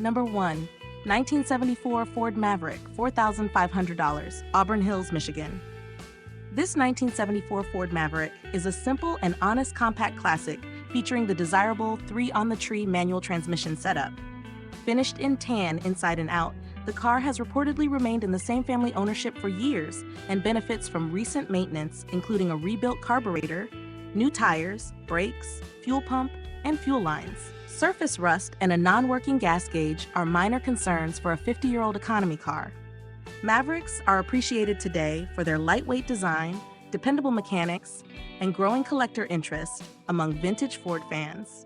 Number 1. 1974 Ford Maverick, $4,500, Auburn Hills, Michigan. This 1974 Ford Maverick is a simple and honest compact classic featuring the desirable 3-on-the-tree manual transmission setup. Finished in tan inside and out, the car has reportedly remained in the same family ownership for years and benefits from recent maintenance, including a rebuilt carburetor, new tires, brakes, fuel pump, and fuel lines. Surface rust and a non-working gas gauge are minor concerns for a 50-year-old economy car. Mavericks are appreciated today for their lightweight design, dependable mechanics, and growing collector interest among vintage Ford fans.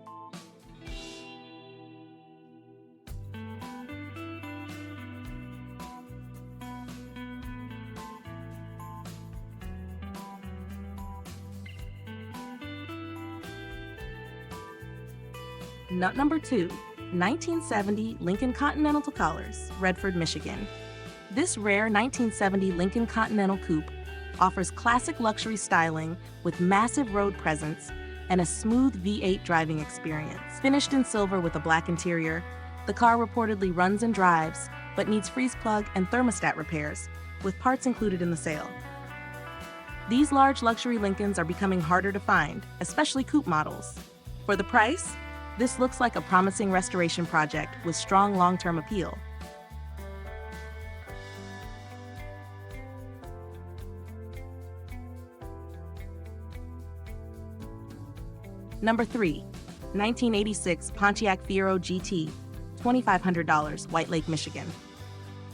Number 2. 1970 Lincoln Continental Colors, Redford, Michigan. This rare 1970 Lincoln Continental Coupe offers classic luxury styling with massive road presence and a smooth V8 driving experience. Finished in silver with a black interior, the car reportedly runs and drives, but needs freeze plug and thermostat repairs, with parts included in the sale. These large luxury Lincolns are becoming harder to find, especially coupe models. For the price, this looks like a promising restoration project with strong long-term appeal. Number 3. 1986 Pontiac Fiero GT, $2,500, White Lake, Michigan.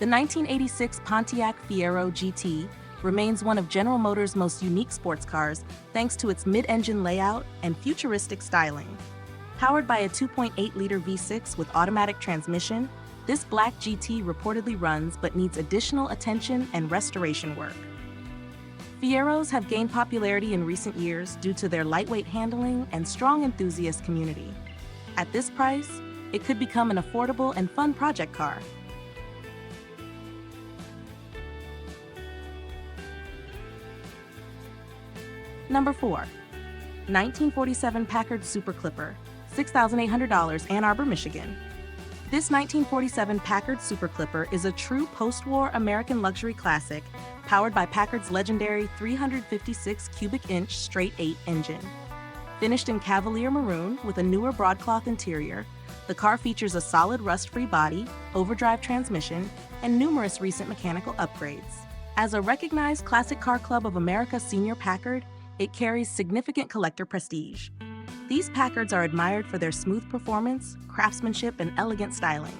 The 1986 Pontiac Fiero GT remains one of General Motors' most unique sports cars thanks to its mid-engine layout and futuristic styling. Powered by a 2.8-liter V6 with automatic transmission, this black GT reportedly runs but needs additional attention and restoration work. Fieros have gained popularity in recent years due to their lightweight handling and strong enthusiast community. At this price, it could become an affordable and fun project car. Number 4. 1947 Packard Super Clipper, $6,800, Ann Arbor, Michigan. This 1947 Packard Super Clipper is a true post-war American luxury classic powered by Packard's legendary 356 cubic inch straight-8 engine. Finished in Cavalier maroon with a newer broadcloth interior, the car features a solid rust-free body, overdrive transmission, and numerous recent mechanical upgrades. As a recognized Classic Car Club of America Senior Packard, it carries significant collector prestige. These Packards are admired for their smooth performance, craftsmanship, and elegant styling.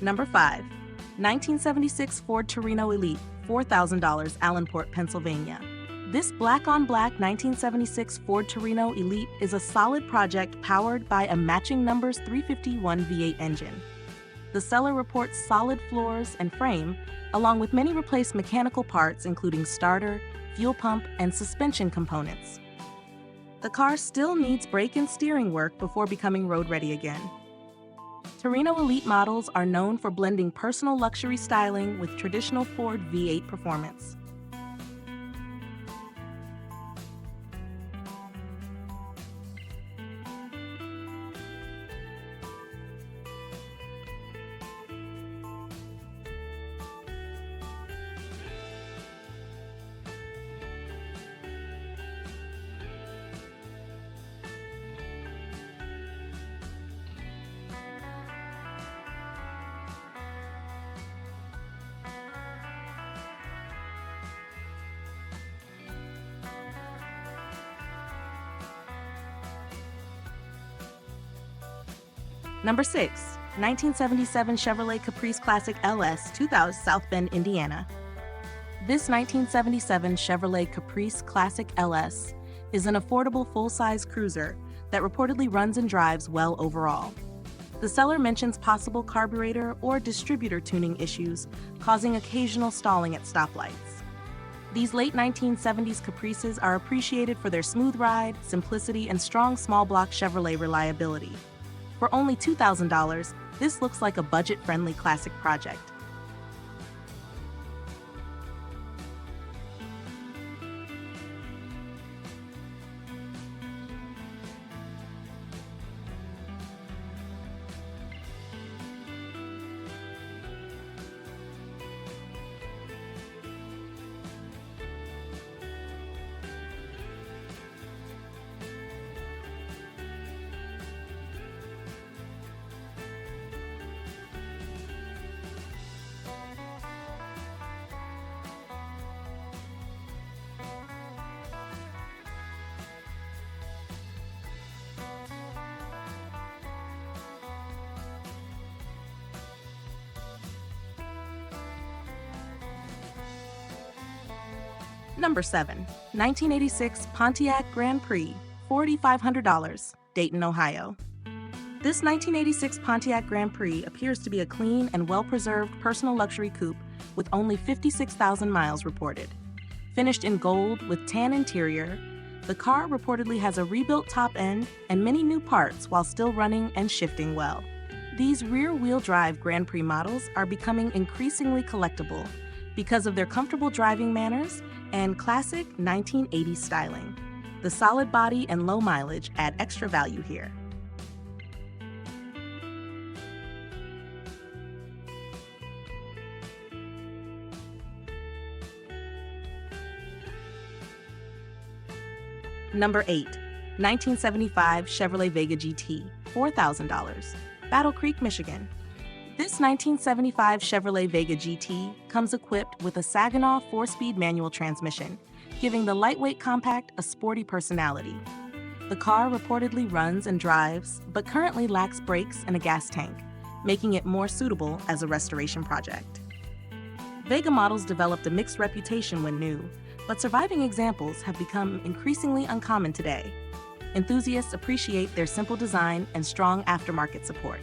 Number 5. 1976 Ford Torino Elite, $4,000, Allenport, Pennsylvania. This black-on-black 1976 Ford Torino Elite is a solid project powered by a matching numbers 351 V8 engine. The seller reports solid floors and frame, along with many replaced mechanical parts including starter, fuel pump, and suspension components. The car still needs brake and steering work before becoming road-ready again. Torino Elite models are known for blending personal luxury styling with traditional Ford V8 performance. Number 6. 1977 Chevrolet Caprice Classic LS 2000, South Bend, Indiana. This 1977 Chevrolet Caprice Classic LS is an affordable full-size cruiser that reportedly runs and drives well overall. The seller mentions possible carburetor or distributor tuning issues causing occasional stalling at stoplights. These late 1970s Caprices are appreciated for their smooth ride, simplicity, and strong small block Chevrolet reliability. For only $2,000, this looks like a budget-friendly classic project. Number 7. 1986 Pontiac Grand Prix, $4,500, Dayton, Ohio. This 1986 Pontiac Grand Prix appears to be a clean and well-preserved personal luxury coupe with only 56,000 miles reported. Finished in gold with tan interior, the car reportedly has a rebuilt top end and many new parts while still running and shifting well. These rear-wheel drive Grand Prix models are becoming increasingly collectible because of their comfortable driving manners and classic 1980s styling. The solid body and low mileage add extra value here. Number 8. 1975 Chevrolet Vega GT, $4,000, Battle Creek, Michigan. This 1975 Chevrolet Vega GT comes equipped with a Saginaw 4-speed manual transmission, giving the lightweight compact a sporty personality. The car reportedly runs and drives, but currently lacks brakes and a gas tank, making it more suitable as a restoration project. Vega models developed a mixed reputation when new, but surviving examples have become increasingly uncommon today. Enthusiasts appreciate their simple design and strong aftermarket support.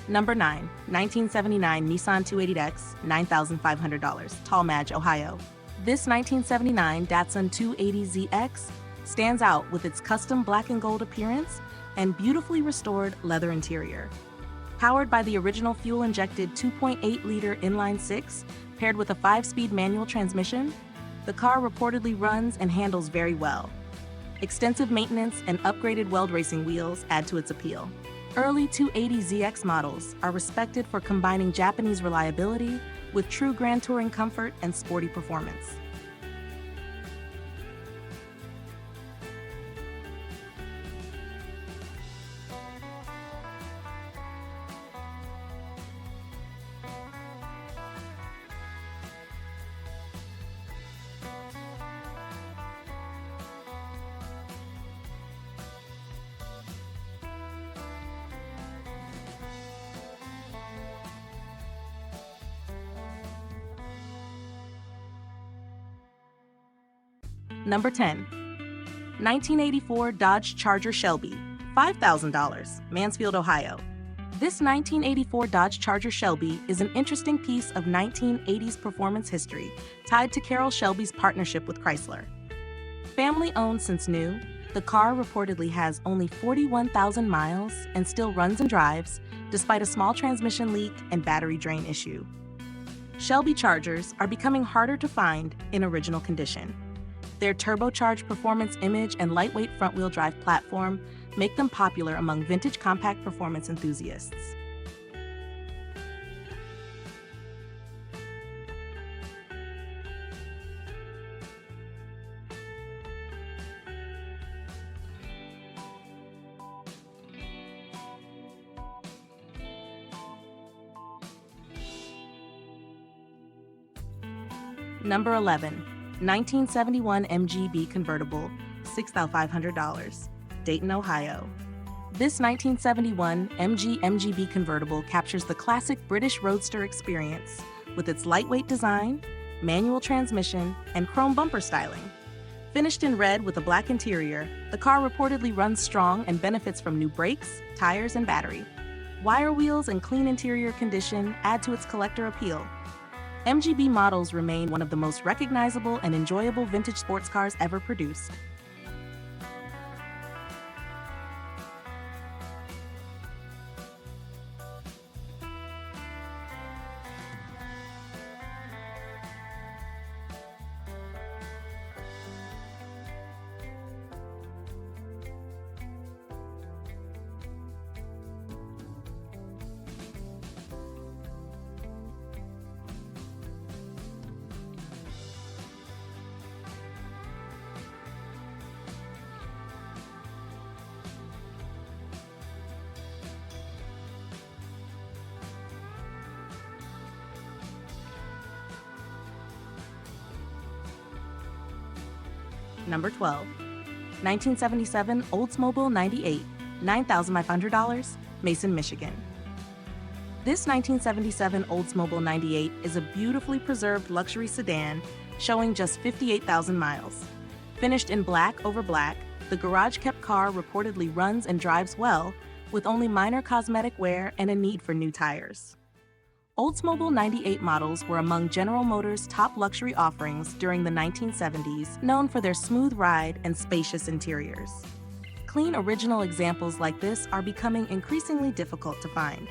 Number 9. 1979 Nissan 280X, $9,500, Tallmadge, Ohio. This 1979 Datsun 280ZX stands out with its custom black and gold appearance and beautifully restored leather interior. Powered by the original fuel-injected 2.8-liter inline-six, paired with a 5-speed manual transmission, the car reportedly runs and handles very well. Extensive maintenance and upgraded weld racing wheels add to its appeal. Early 280ZX models are respected for combining Japanese reliability with true Grand Touring comfort and sporty performance. Number 10. 1984 Dodge Charger Shelby, $5,000, Mansfield, Ohio. This 1984 Dodge Charger Shelby is an interesting piece of 1980s performance history tied to Carroll Shelby's partnership with Chrysler. Family-owned since new, the car reportedly has only 41,000 miles and still runs and drives, despite a small transmission leak and battery drain issue. Shelby Chargers are becoming harder to find in original condition. Their turbocharged performance image and lightweight front-wheel drive platform make them popular among vintage compact performance enthusiasts. Number 11, 1971 MGB convertible, $6,500, Dayton, Ohio. This 1971 MGB convertible captures the classic British roadster experience with its lightweight design, manual transmission, and chrome bumper styling. Finished in red with a black interior, the car reportedly runs strong and benefits from new brakes, tires, and battery. Wire wheels and clean interior condition add to its collector appeal. MGB models remain one of the most recognizable and enjoyable vintage sports cars ever produced. Number 12, 1977 Oldsmobile 98, $9,500, Mason, Michigan. This 1977 Oldsmobile 98 is a beautifully preserved luxury sedan showing just 58,000 miles. Finished in black over black, the garage-kept car reportedly runs and drives well, with only minor cosmetic wear and a need for new tires. Oldsmobile 98 models were among General Motors' top luxury offerings during the 1970s, known for their smooth ride and spacious interiors. Clean original examples like this are becoming increasingly difficult to find.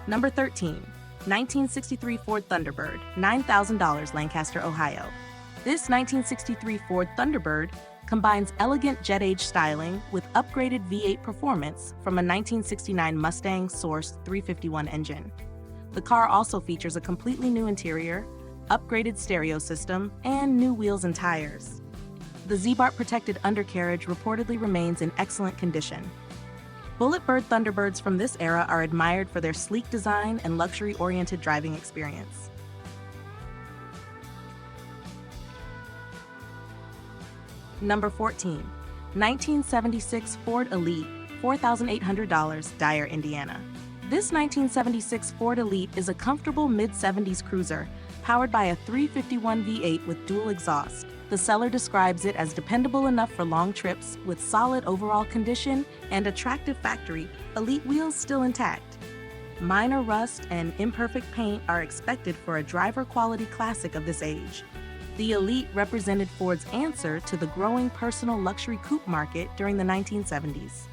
Number 13, 1963 Ford Thunderbird, $9,000, Lancaster, Ohio. This 1963 Ford Thunderbird combines elegant jet-age styling with upgraded V8 performance from a 1969 Mustang Source 351 engine. The car also features a completely new interior, upgraded stereo system, and new wheels and tires. The Z-Bar protected undercarriage reportedly remains in excellent condition. Bulletbird Thunderbirds from this era are admired for their sleek design and luxury-oriented driving experience. Number 14, 1976 Ford Elite, $4,800, Dyer, Indiana. This 1976 Ford Elite is a comfortable mid-70s cruiser, powered by a 351 V8 with dual exhaust. The seller describes it as dependable enough for long trips, with solid overall condition and attractive factory, Elite wheels still intact. Minor rust and imperfect paint are expected for a driver-quality classic of this age. The Elite represented Ford's answer to the growing personal luxury coupe market during the 1970s.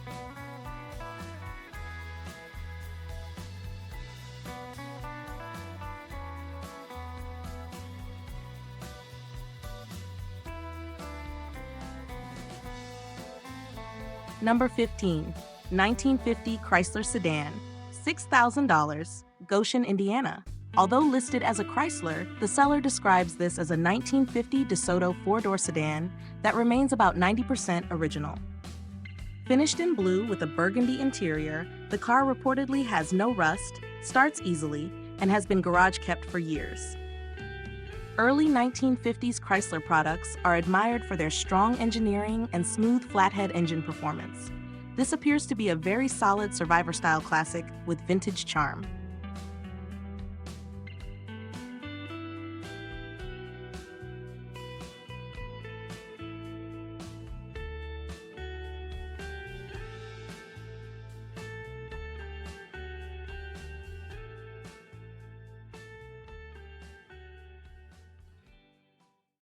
Number 15, 1950 Chrysler Sedan, $6,000, Goshen, Indiana. Although listed as a Chrysler, the seller describes this as a 1950 DeSoto four-door sedan that remains about 90% original. Finished in blue with a burgundy interior, the car reportedly has no rust, starts easily, and has been garage-kept for years. Early 1950s Chrysler products are admired for their strong engineering and smooth flathead engine performance. This appears to be a very solid survivor-style classic with vintage charm.